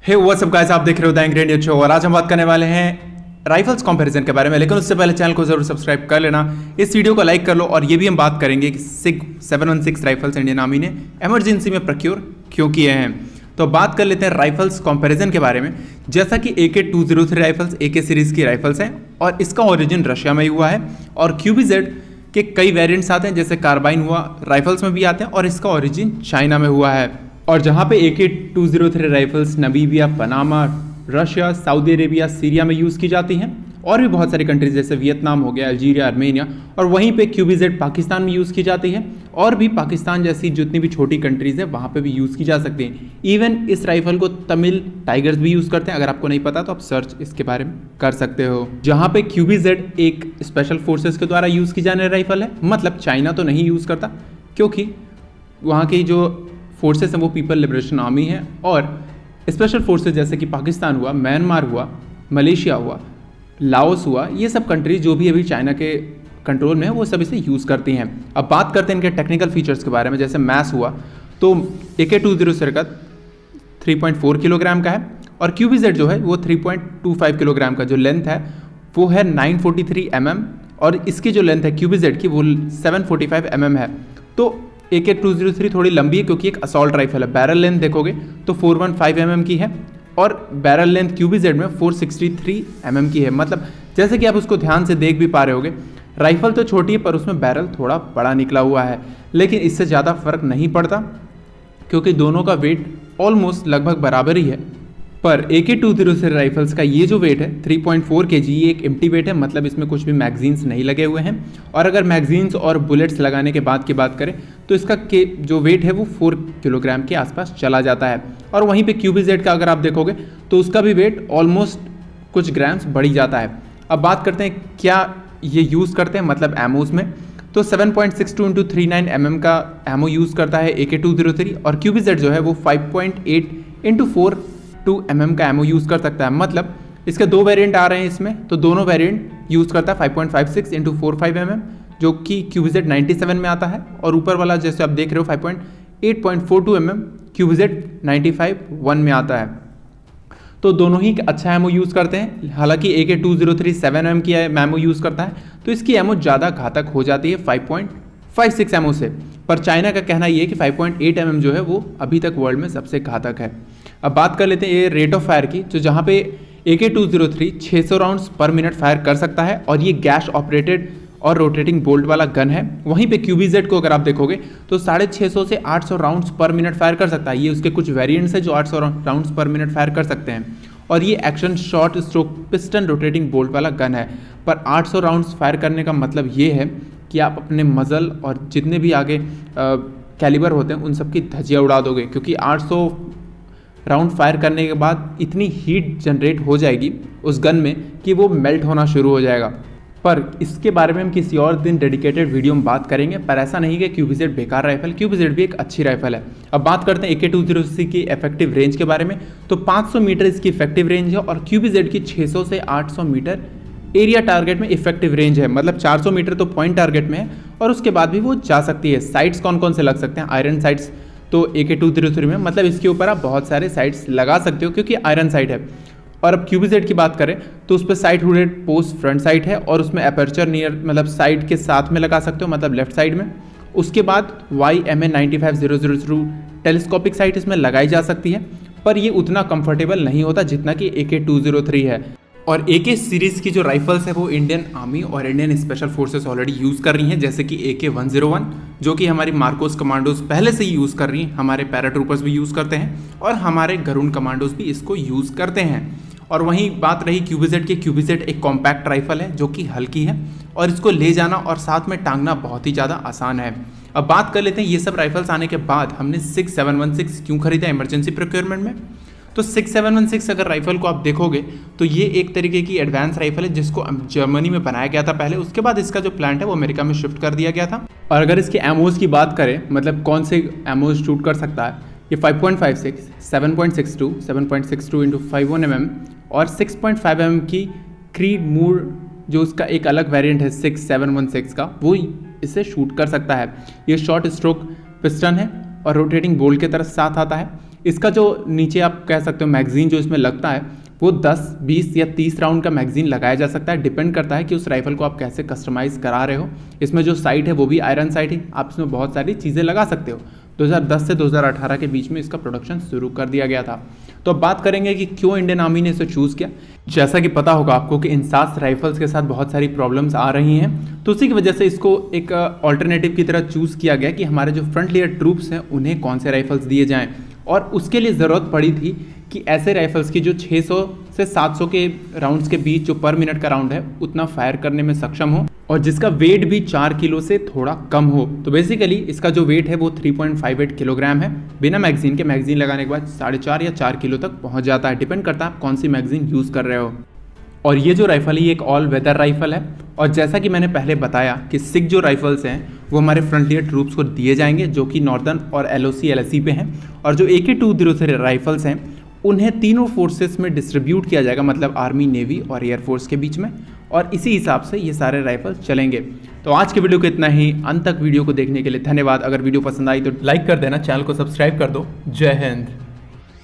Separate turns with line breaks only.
Hey what's up guys, आप देख रहे हो द इंग्रेडिएंट शो और आज हम बात करने वाले हैं राइफल्स कंपैरिजन के बारे में। लेकिन उससे पहले चैनल को जरूर सब्सक्राइब कर लेना, इस वीडियो को लाइक कर लो। और ये भी हम बात करेंगे कि सिग 716 राइफल्स इंडियन आर्मी ने इमरजेंसी में प्रोक्योर क्यों किए हैं। तो बात कर लेते हैं राइफल्स कंपैरिजन के बारे में। जैसा कि AK-203 राइफल्स AK सीरीज की राइफल्स हैं और इसका ओरिजिन रशिया में ही हुआ है और QBZ के कई वेरिएंट्स आते हैं, जैसे कार्बाइन हुआ, राइफल्स में भी आते हैं और इसका ओरिजिन चाइना में हुआ है। और जहाँ पे AK-203 rifles Namibia, Panama, Russia, Saudi Arabia, Syria में यूज़ की जाती हैं और भी बहुत सारी कंट्रीज जैसे वियतनाम हो गया, अल्जीरिया, आर्मेनिया, और वहीं पे QBZ पाकिस्तान में यूज़ की जाती है और भी पाकिस्तान जैसी जितनी भी छोटी कंट्रीज़ हैं वहाँ पे भी यूज़ की जा सकती हैं। इवन इस राइफल को तमिल टाइगर्स भी यूज़ करते हैं। अगर आपको नहीं पता तो आप सर्च इसके बारे में कर सकते हो। जहाँ पे QBZ एक स्पेशल फोर्सेस के द्वारा यूज़ की जाने वाली राइफल है, मतलब चाइना तो नहीं यूज़ करता क्योंकि वहाँ की जो फोर्सेस हैं वो पीपल लिबरेशन आर्मी है, और स्पेशल फोर्सेस जैसे कि पाकिस्तान हुआ, म्यांमार हुआ, मलेशिया हुआ, लाओस हुआ, ये सब कंट्री जो भी अभी चाइना के कंट्रोल में है वो सब इसे यूज़ करती हैं। अब बात करते हैं इनके टेक्निकल फीचर्स के बारे में। जैसे मैस हुआ तो AK-203 का 3.4 किलोग्राम का है और QBZ जो है वो 3.25 किलोग्राम का जो लेंथ है वो है 943 mm और इसकी जो लेंथ है QBZ की वो 745 mm है। तो AK-203 थोड़ी लंबी है क्योंकि एक असॉल्ट राइफल है। बैरल लेंथ देखोगे तो 415 mm की है और बैरल लेंथ QBZ में 463 mm की है। मतलब जैसे कि आप उसको ध्यान से देख भी पा रहे होगे, राइफल तो छोटी है पर उसमें बैरल थोड़ा बड़ा निकला हुआ है, लेकिन इससे ज़्यादा फर्क नहीं पड़ता क्योंकि दोनों का वेट ऑलमोस्ट लगभग बराबर ही है। पर AK-203 राइफल्स का ये जो वेट है 3.4 kg, ये एक एम्प्टी वेट है, मतलब इसमें कुछ भी मैगजीन्स नहीं लगे हुए हैं। और अगर मैगजीन्स और बुलेट्स लगाने के बाद की बात करें तो इसका जो वेट है वो 4 किलोग्राम के आसपास चला जाता है। और वहीं पे QBZ का अगर आप देखोगे तो उसका भी वेट ऑलमोस्ट कुछ ग्राम्स बढ़ जाता है। अब बात करते हैं क्या ये यूज़ करते हैं, मतलब एमोज में। तो 7.62 × 39 mm का एमो यूज़ करता है AK-203 और QBZ जो है वो 5.8 × 42 mm का एमो यूज़ कर सकता है। मतलब इसके दो वेरिएंट आ रहे हैं इसमें, तो दोनों वेरिएंट यूज़ करता है 5.56 × 45 mm जो कि QBZ 97 में आता है, और ऊपर वाला जैसे आप देख रहे हो 8.42 mm QBZ 95 में आता है। तो दोनों ही अच्छा एमओ यूज़ करते हैं। हालांकि AK-203 7 mm की एमओ यूज़ करता है तो इसकी एमओ ज़्यादा घातक हो जाती है 5.56 एमओ से, पर चाइना का कहना ये है कि 5.8 mm जो है वो अभी तक वर्ल्ड में सबसे घातक है। अब बात कर लेते हैं ये रेट ऑफ फायर की, जो जहाँ पे AK-203 600 राउंड्स पर मिनट फायर कर सकता है और ये गैस ऑपरेटेड और रोटेटिंग बोल्ट वाला गन है। वहीं पे QBZ को अगर आप देखोगे तो 650 से 800 राउंड्स पर मिनट फायर कर सकता है। ये उसके कुछ वेरिएंट्स है जो 800 राउंड्स पर मिनट फायर कर सकते हैं और ये action short stroke piston rotating bolt वाला गन है। पर 800 राउंड्स फायर करने का मतलब ये है कि आप अपने मजल और जितने भी आगे कैलिबर होते हैं उन सब की धज्जियाँ उड़ा दोगे, क्योंकि 800 राउंड फायर करने के बाद इतनी हीट जनरेट हो जाएगी उस गन में कि वो मेल्ट होना शुरू हो जाएगा। पर इसके बारे में हम किसी और दिन डेडिकेटेड वीडियो में बात करेंगे। पर ऐसा नहीं कि QBZ बेकार राइफल, QBZ भी एक अच्छी राइफल है। अब बात करते हैं AK-203 की इफेक्टिव रेंज के बारे में। तो 500 मीटर इसकी इफेक्टिव रेंज है और QBZ की 600 से 800 मीटर एरिया टारगेट में इफेक्टिव रेंज है। मतलब 400 मीटर तो पॉइंट टारगेट में है और उसके बाद भी वो जा सकती है। साइट्स कौन कौन से लग सकते हैं? आयरन साइट्स तो AK-203 में, मतलब इसके ऊपर आप बहुत सारे साइट्स लगा सकते हो क्योंकि आयरन साइट है। और अब QBZ की बात करें तो उस पर site hooded post front site है और उसमें अपर्चर नियर, मतलब साइड के साथ में लगा सकते हो, मतलब लेफ्ट साइड में। उसके बाद YMA-95 टेलीस्कोपिक साइट इसमें लगाई जा सकती है, पर ये उतना कंफर्टेबल नहीं होता जितना कि AK-203 है। और AK सीरीज़ की जो राइफल्स है वो इंडियन आर्मी और Indian special forces already use कर रही हैं, जैसे कि AK-101 जो कि हमारी मार्कोस कमांडोज पहले से ही यूज़ कर रही हैं, हमारे पैराट्रूपर्स भी यूज़ करते हैं और हमारे गरुण कमांडोज भी इसको यूज़ करते हैं। और वहीं बात रही QBZ की, QBZ एक कॉम्पैक्ट राइफल है जो कि हल्की है और इसको ले जाना और साथ में टांगना बहुत ही ज़्यादा आसान है। अब बात कर लेते हैं ये सब राइफल्स आने के बाद हमने 6716 क्यों खरीदा इमरजेंसी प्रोक्योरमेंट में। तो 6716 अगर राइफल को आप देखोगे तो ये एक तरीके की एडवांस राइफल है जिसको जर्मनी में बनाया गया था पहले, उसके बाद इसका जो प्लांट है वो अमेरिका में शिफ्ट कर दिया गया था। और अगर इसके एमोज की बात करें, मतलब कौन से एमोज शूट कर सकता है, ये 5.56, 7.62, 7.62 × 51 mm और 6.5 mm की क्रीड मूर जो उसका एक अलग वेरिएंट है 6716 का, वो इसे शूट कर सकता है। ये शॉर्ट स्ट्रोक पिस्टन है और रोटेटिंग बोल्ट के तरफ साथ आता है। इसका जो नीचे आप कह सकते हो मैगजीन जो इसमें लगता है वो 10, 20 या 30 राउंड का मैगजीन लगाया जा सकता है। डिपेंड करता है कि उस राइफल को आप कैसे कस्टमाइज़ करा रहे हो। इसमें जो साइट है वो भी आयरन साइट है, आप इसमें बहुत सारी चीज़ें लगा सकते हो। 2010 से 2018 के बीच में इसका प्रोडक्शन शुरू कर दिया गया था। तो अब बात करेंगे कि क्यों इंडियन आर्मी ने इसे चूज़ किया। जैसा कि पता होगा आपको कि इंसास राइफल्स के साथ बहुत सारी प्रॉब्लम्स आ रही हैं, तो उसी की वजह से इसको एक ऑल्टरनेटिव की तरह चूज़ किया गया कि हमारे जो फ्रंट लेयर ट्रूप्स हैं उन्हें कौन से राइफल्स दिए जाएँ। और उसके लिए ज़रूरत पड़ी थी कि ऐसे राइफल्स की जो 600 से 700 के राउंड्स के बीच जो पर मिनट का राउंड है उतना फायर करने में सक्षम हो और जिसका वेट भी 4 किलो से थोड़ा कम हो। तो बेसिकली इसका जो वेट है वो 3.58 किलोग्राम है। बिना मैगजीन के, मैगजीन लगाने के बाद 4.5 या 4 किलो तक पहुंच जाता है। डिपेंड करता है आप कौन सी मैगजीन यूज़ कर रहे हो। और ये जो राइफल है ये एक ऑल वेदर राइफल है। और जैसा कि मैंने पहले बताया कि सिख जो राइफल्स हैं वो हमारे फ्रंटियर ट्रूप्स को दिए जाएंगे जो कि नॉर्दर्न और LOC LSC पे हैं। और जो AK-203 राइफल्स हैं उन्हें तीनों फोर्सेस में डिस्ट्रीब्यूट किया जाएगा, मतलब आर्मी, नेवी और एयरफोर्स के बीच में। और इसी हिसाब से ये सारे राइफल चलेंगे। तो आज के वीडियो को इतना ही। अंत तक वीडियो को देखने के लिए धन्यवाद। अगर वीडियो पसंद आई तो लाइक कर देना, चैनल को सब्सक्राइब कर दो। जय हिंद।